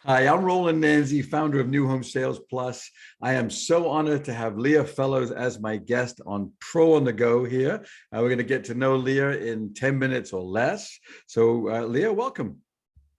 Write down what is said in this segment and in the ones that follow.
Hi, I'm Roland Nanzi, founder of New Home Sales Plus. I am so honored to have Leah Fellows as my guest on Pro on the Go here. We're going to get to know Leah in 10 minutes or less. So, Leah, welcome.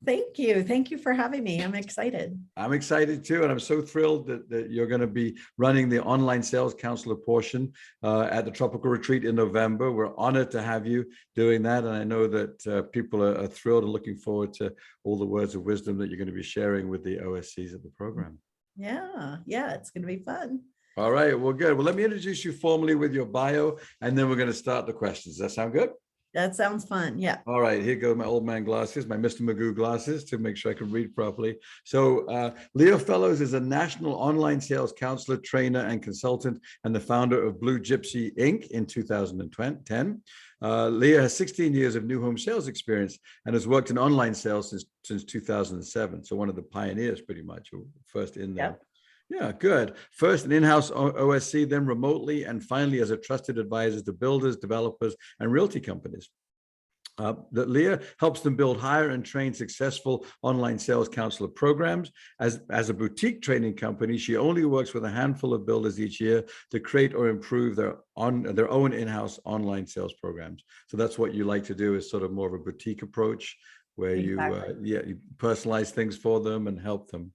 Thank you. Thank you for having me. I'm excited. I'm excited too, and I'm so thrilled that you're going to be running the online sales counselor portion at the Tropical Retreat in November. We're honored to have you doing that, and I know that people are thrilled and looking forward to all the words of wisdom that you're going to be sharing with the OSCs of the program. Yeah, it's going to be fun. All right, well, good. Well, let me introduce you formally with your bio, and then we're going to start the questions. Does that sound good? That sounds fun. Yeah. All right, here go my old man glasses, my Mr. Magoo glasses to make sure I can read properly. So Leah Fellows is a national online sales counselor, trainer, and consultant, and the founder of Blue Gypsy Inc. in 2010. Leah has 16 years of new home sales experience and has worked in online sales since 2007. So one of the pioneers, pretty much, first in there. Yep. Yeah, good. First an in-house OSC, then remotely, and finally as a trusted advisor to builders, developers, and realty companies. That Leah helps them build, hire, and train successful online sales counselor programs. As a boutique training company, she only works with a handful of builders each year to create or improve their own in-house online sales programs. So that's what you like to do, is sort of more of a boutique approach where exactly. You personalize things for them and help them.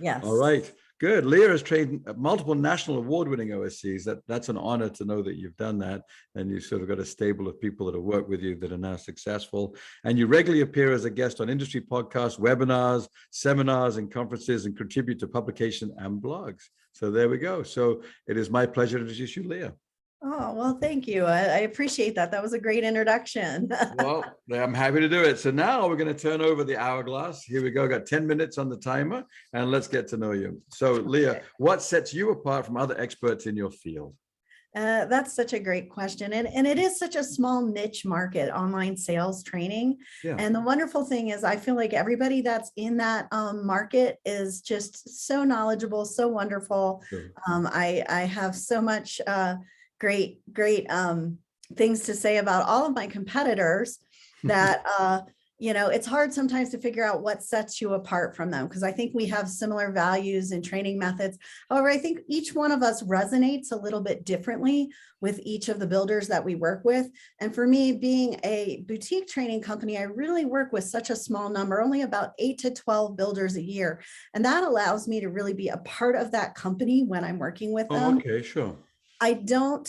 Yes. All right. Good. Leah has trained multiple national award-winning OSCs. That's an honor to know that you've done that. And you've sort of got a stable of people that have worked with you that are now successful. And you regularly appear as a guest on industry podcasts, webinars, seminars, and conferences, and contribute to publication and blogs. So there we go. So it is my pleasure to introduce you, Leah. Oh, well, thank you. I appreciate that. That was a great introduction. Well, I'm happy to do it. So now we're going to turn over the hourglass. Here we go. Got 10 minutes on the timer, and let's get to know you. So, Leah, what sets you apart from other experts in your field? That's such a great question. And it is such a small niche market, online sales training. Yeah. And the wonderful thing is I feel like everybody that's in that market is just so knowledgeable, so wonderful. Sure. I have so much great things to say about all of my competitors that it's hard sometimes to figure out what sets you apart from them, because I think we have similar values and training methods. However, I think each one of us resonates a little bit differently with each of the builders that we work with. And for me, being a boutique training company, I really work with such a small number, only about 8 to 12 builders a year. And that allows me to really be a part of that company when I'm working with them. Okay, sure. I don't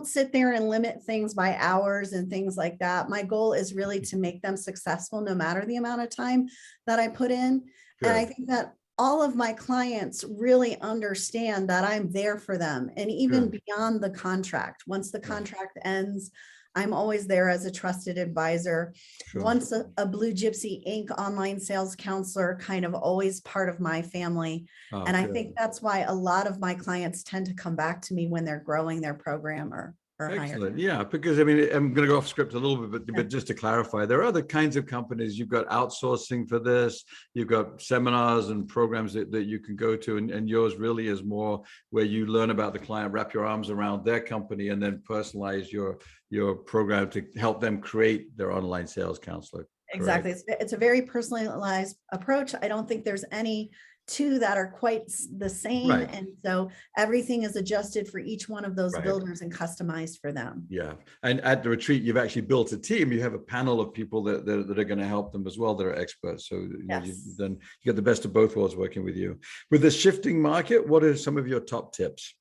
sit there and limit things by hours and things like that. My goal is really to make them successful no matter the amount of time that I put in. Good. And I think that all of my clients really understand that I'm there for them. And even Good. Beyond the contract, once the contract ends, I'm always there as a trusted advisor. Sure. Once a Blue Gypsy Inc. online sales counselor, kind of always part of my family. Oh, and I think that's why a lot of my clients tend to come back to me when they're growing their program or Excellent. Yeah, because I mean, I'm going to go off script a little bit, but just to clarify, there are other kinds of companies. You've got outsourcing for this. You've got seminars and programs that you can go to, and yours really is more where you learn about the client, wrap your arms around their company, and then personalize your program to help them create their online sales counselor. Exactly. It's a very personalized approach. I don't think there's any two that are quite the same. Right. And so everything is adjusted for each one of those right. builders and customized for them. Yeah. And at the retreat, you've actually built a team. You have a panel of people that are going to help them as well, that are experts. So yes. you get the best of both worlds working with you. With the shifting market, what are some of your top tips?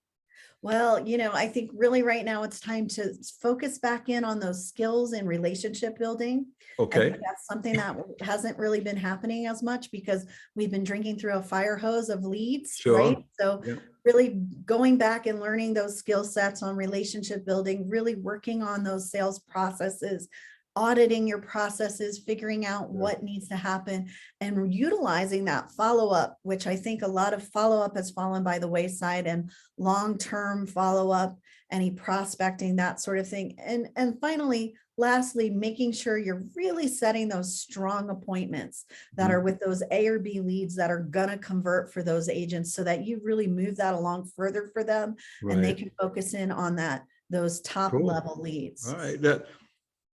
Well, I think really right now it's time to focus back in on those skills and relationship building. Okay. That's something that hasn't really been happening as much because we've been drinking through a fire hose of leads, sure. right? So yeah. really going back and learning those skill sets on relationship building, really working on those sales processes, auditing your processes, figuring out what needs to happen, and utilizing that follow-up, which I think a lot of follow-up has fallen by the wayside, and long-term follow-up, any prospecting, that sort of thing. And finally, lastly, making sure you're really setting those strong appointments that are with those A or B leads that are going to convert for those agents, so that you really move that along further for them, right. and they can focus in on those top level leads. All right.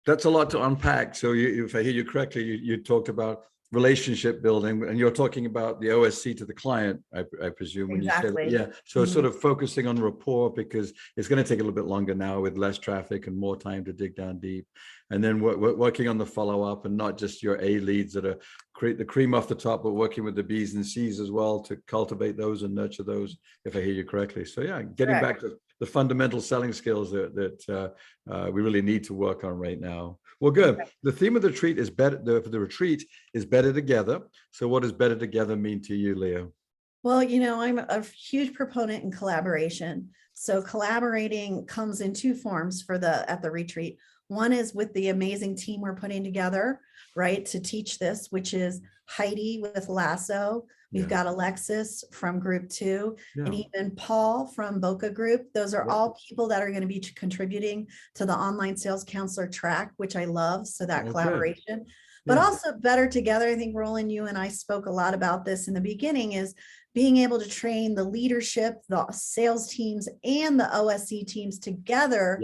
That's a lot to unpack. So if I hear you correctly, you talked about relationship building, and you're talking about the OSC to the client, I presume, when you say that. Exactly. Yeah. So sort of focusing on rapport, because it's going to take a little bit longer now with less traffic and more time to dig down deep. And then working on the follow-up, and not just your A leads that are create the cream off the top, but working with the B's and C's as well to cultivate those and nurture those, if I hear you correctly. So yeah, getting back to the fundamental selling skills that we really need to work on right now. Well, good. The theme of the retreat is better. The retreat is better together. So what does better together mean to you, Leah? Well, you know, I'm a huge proponent in collaboration. So collaborating comes in two forms at the retreat. One is with the amazing team we're putting together, right, to teach this, which is Heidi with Lasso. We've got Alexis from group 2, and even Paul from Boca Group. Those are all people that are going to be contributing to the online sales counselor track, which I love. So that collaboration, but also better together. I think Roland, you and I spoke a lot about this in the beginning, is being able to train the leadership, the sales teams, and the OSC teams together.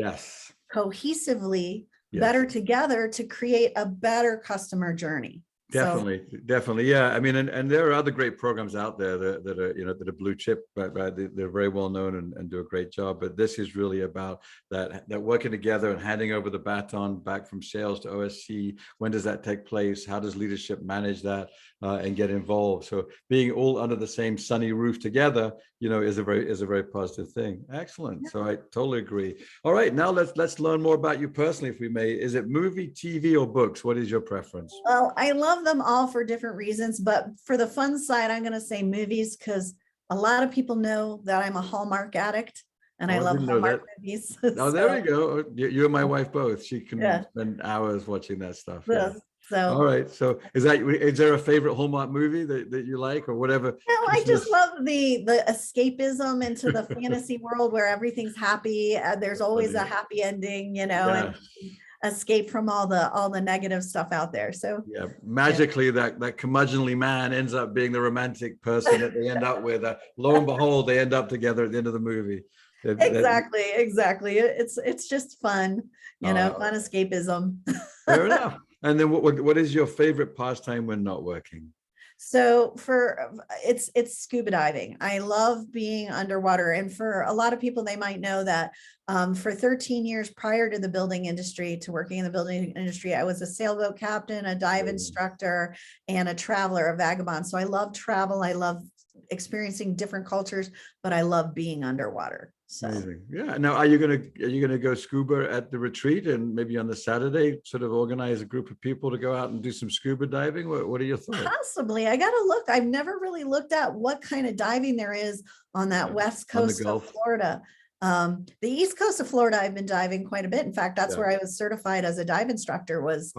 Cohesively, better together to create a better customer journey. Definitely. Yeah. I mean, and there are other great programs out there that are, that are blue chip, but they're very well known and do a great job. But this is really about that working together and handing over the baton back from sales to OSC. When does that take place? How does leadership manage that and get involved? So being all under the same sunny roof together, is a very positive thing. Excellent. So I totally agree. All right, now let's learn more about you personally, if we may. Is it movie, TV, or books? What is your preference? Well, I love them all for different reasons, but for the fun side, I'm going to say movies, because a lot of people know that I'm a Hallmark addict and I love Hallmark movies. Oh, there we go. You and my wife both. She can spend hours watching that stuff. So, all right. So is there a favorite Hallmark movie that you like, or whatever? No, I just love the escapism into the fantasy world where everything's happy. There's always a happy ending, and escape from all the negative stuff out there. So magically that curmudgeonly man ends up being the romantic person that they end up with. Lo and behold, they end up together at the end of the movie. Exactly. It's just fun, fun escapism. Fair enough. And then what is your favorite pastime when not working? So it's scuba diving. I love being underwater. And for a lot of people, they might know that for 13 years prior to the building industry, to working in the building industry, I was a sailboat captain, a dive instructor, and a traveler, a vagabond. So I love travel. I love experiencing different cultures, but I love being underwater. So. Amazing. Yeah. Now, are you gonna go scuba at the retreat, and maybe on the Saturday sort of organize a group of people to go out and do some scuba diving? What are your thoughts? Possibly. I got to look. I've never really looked at what kind of diving there is on that west coast of Florida. The east coast of Florida, I've been diving quite a bit. In fact, that's where I was certified as a dive instructor, was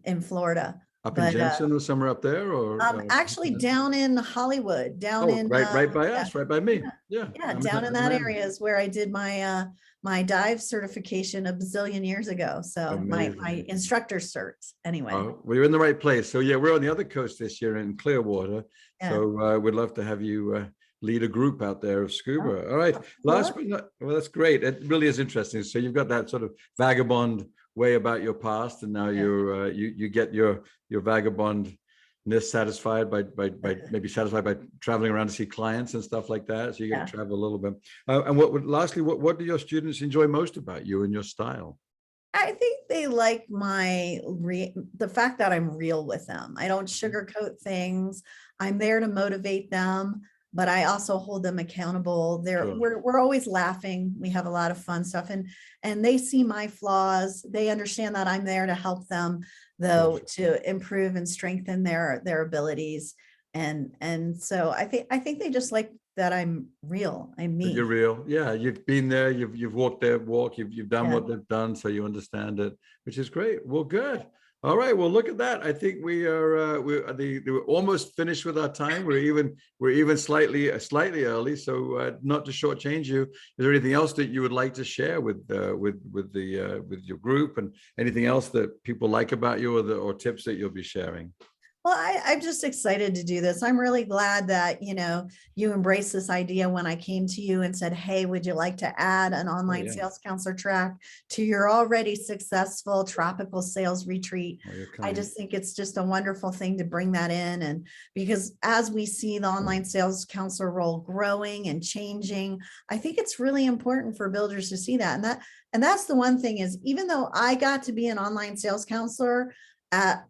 in Florida. Up in Jensen or somewhere up there, or actually down in Hollywood, right by us, right by me. Down in that area is where I did my my dive certification a bazillion years ago. So my instructor certs anyway. Well, you're in the right place. So we're on the other coast this year in Clearwater. So we'd love to have you lead a group out there of scuba. All right. Last but not, well, that's great. It really is interesting. So you've got that sort of vagabond way about your past, and now you get your vagabondness satisfied by traveling around to see clients and stuff like that. So you get to travel a little bit. And lastly, what do your students enjoy most about you and your style? I think they like the fact that I'm real with them. I don't sugarcoat things. I'm there to motivate them, but I also hold them accountable. We're always laughing. We have a lot of fun stuff, and they see my flaws. They understand that I'm there to help them, though, to improve and strengthen their abilities. And so I think they just like that I'm real. I'm me. You're real. Yeah, you've been there. You've walked their walk. You've done what they've done, so you understand it, which is great. Well, good. All right. Well, look at that. I think we're almost finished with our time. We're even slightly early. So not to shortchange you, is there anything else that you would like to share with your group, and anything else that people like about you, or tips that you'll be sharing? Well, I'm just excited to do this. I'm really glad that, you embraced this idea when I came to you and said, hey, would you like to add an Oh, online yeah. sales counselor track to your already successful tropical sales retreat? Oh, you're I kind. just think it's just a wonderful thing to bring that in. And because as we see the online sales counselor role growing and changing, I think it's really important for builders to see that. And that's the one thing is, even though I got to be an online sales counselor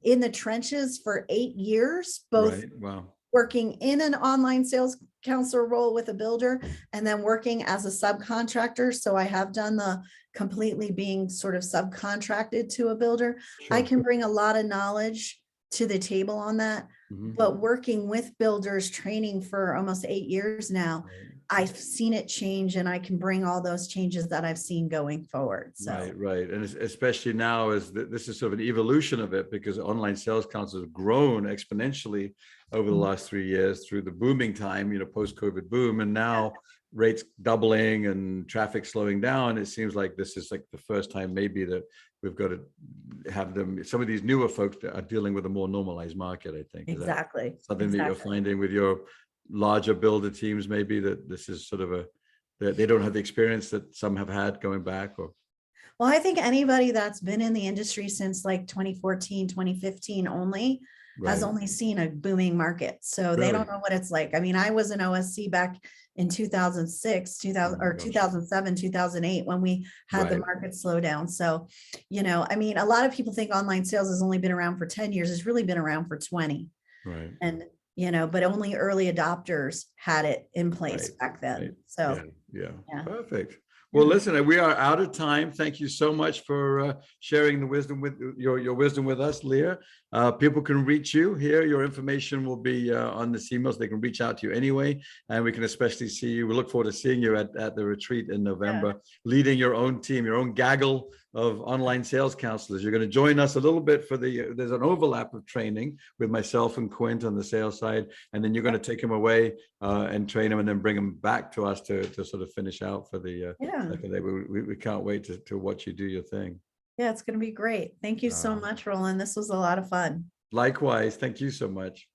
in the trenches for 8 years, both Right. Wow. working in an online sales counselor role with a builder and then working as a subcontractor. So I have done the completely being sort of subcontracted to a builder. I Sure. can bring a lot of knowledge to the table on that. But working with builders, training for almost 8 years now, Right. I've seen it change, and I can bring all those changes that I've seen going forward. So Right, right. And especially now as this is sort of an evolution of it, because online sales councils have grown exponentially over the last 3 years through the booming time, post-COVID boom. And now rates doubling and traffic slowing down. It seems like this is like the first time maybe that we've got to have some of these newer folks that are dealing with a more normalized market, I think. Is that exactly. something that you're finding with your larger builder teams, maybe that this is sort of that they don't have the experience that some have had going back? Or Well, I think anybody that's been in the industry since like 2014, 2015 only has right. only seen a booming market. So they Really? don't know what it's like. I mean, I was an OSC back in 2006, Oh 2000 my or gosh. 2007, 2008 when we had the Right. market slow down. So, I mean, a lot of people think online sales has only been around for 10 years. It's really been around for 20. Right. And, but only early adopters had it in place Right. back Right. then. Yeah. So, Yeah. yeah. Perfect. Well, Yeah. listen, we are out of time. Thank you so much for sharing the wisdom with your wisdom with us, Leah. People can reach you here. Your information will be on this email, so they can reach out to you anyway. And we can especially see you. We look forward to seeing you at the retreat in November, leading your own team, your own gaggle of online sales counselors. You're going to join us a little bit for there's an overlap of training with myself and Quint on the sales side. And then you're going to take them away and train them and then bring them back to us to sort of finish out for the second day. We can't wait to watch you do your thing. Yeah, it's going to be great. Thank you so much, Roland. This was a lot of fun. Likewise. Thank you so much.